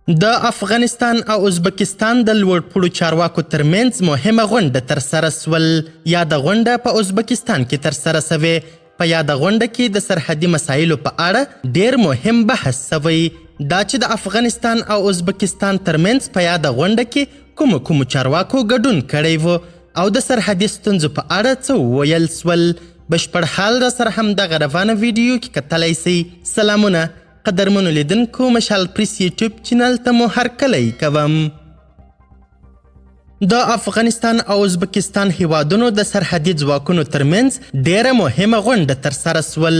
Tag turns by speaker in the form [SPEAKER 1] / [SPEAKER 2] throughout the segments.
[SPEAKER 1] د افغانستان او ازبکستان د لوړپوړو چارواکو ترمنځ مهمه غونډه ترسره سول. یاده غونډه په ازبکستان کې ترسره سوې. په یاده غونډه کې د سرحدي مسایلو په اړه ډیر مهم بحث سوی. دا چې د افغانستان او ازبکستان ترمنځ په یاده غونډه کې کومو چارواکو ګډون کړی و او د سرحدي ستونزو په اړه څه وویل سول. بشپړ حال را سره همدغه روانه ویډیو کې کتلی سئ. سلامونه قدرمنو لیدونکو، مشال پریس یوټیوب چینل ته مو هرکلی کوم. د افغانستان او ازبکستان هیوادونو د سرحدي ځواکونو ترمنځ ډیره مهمه غونډه ترسره سول.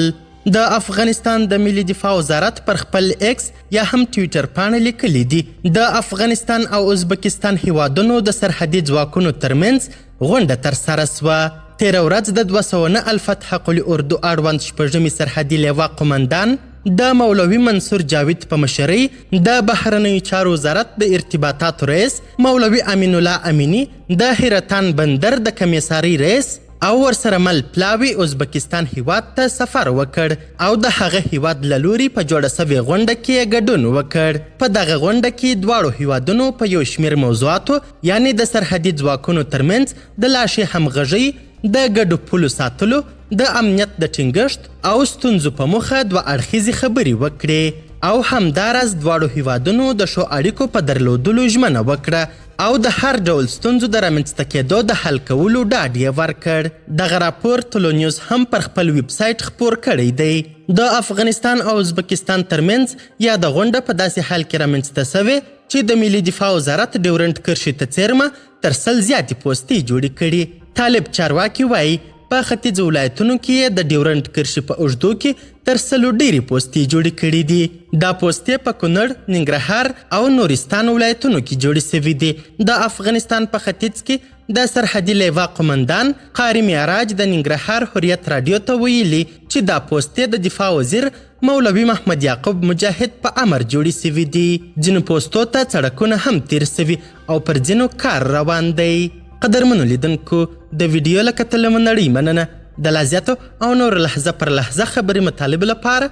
[SPEAKER 1] د افغانستان د ملي دفاع وزارت پر خپل ایکس یا هم ټویټر پاڼه لیکلی دي د افغانستان او ازبکستان هیوادونو د سرحدي ځواکونو ترمنځ غونډه ترسره سوه. تیره ورځ د 209 الفتح قل اردو اړوند شپږمې سرحدي لیوا قمندان د مولوي منصور جاوید په مشرۍ د بهرنیو چارو وزارت د ارتباطاتو رئیس مولوي امین الله امینی د حیرتان بندر د کمیسارۍ رئیس او ورسره مل پلاوي ازبکستان هیواد ته سفر وکړ او د هغه هیواد له لوري په جوړه سوې غونډه کې ګډون وکړ. په دغه غونډه کې دواړو هیوادونو په یو شمېر موضوعاتو یعنې د سرحدي ځواکونو ترمنځ د لاشې همغږۍ، د ګډو پولو ساتلو، د امنیت د ټینګښت او ستونزو په موخه دوه اړخیزې خبرې وکړې او همداراز دواړو هیوادونو د ښو اړیکو په درلودلو ژمنه وکړه او د هر ډول ستونزو د رامنځته کېدو د حل کولو ډاډ یې ورکړ. دغه راپور ټولو نیوز هم پر خپل ویب سایټ خپور کړی دی. د افغانستان او ازبکستان ترمنځ یاده غونډه په داسې حال کې رامنځته سوې چې د ملي دفاع وزارت ډیورنډ کرښې ته څیرمه تر 100 زیاتې پوستې جوړې کړي. طالب چارواکي وایي په ختیځو ولایتونو کې د ډیورنډ کرښې په اوږدو کې تر 100 ډیرې پوستې جوړې کړي دي. دا پوستې په کونړ، ننګرهار او نورستان ولایتونو کې جوړې سوي دي. د افغانستان په ختیځ کې د سرحدي لیوا قمندان قاري معراج د ننګرهار حریت راډیو ته ویلي چې دا پوستې د دفاع وزیر مولوي محمد یعقوب مجاهد په امر جوړې سوي دي. ځینو پوستو ته سړکونه هم تیر سوي او پر ځینو کار روان دی. قدرمنو لیدونکو، د ویډیو له کتلو مو نړۍ مننه. د لا زیاتو او نور لحظه پر لحظه خبرې مطالب لپاره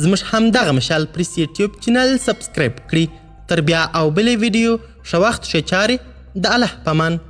[SPEAKER 1] زموږ همدغه مشال پریس یوټیوب چینل سبسکرایب کړئ. تر بیا او بلې ویډیو ښه وخت ښې چارې. د الله په امان.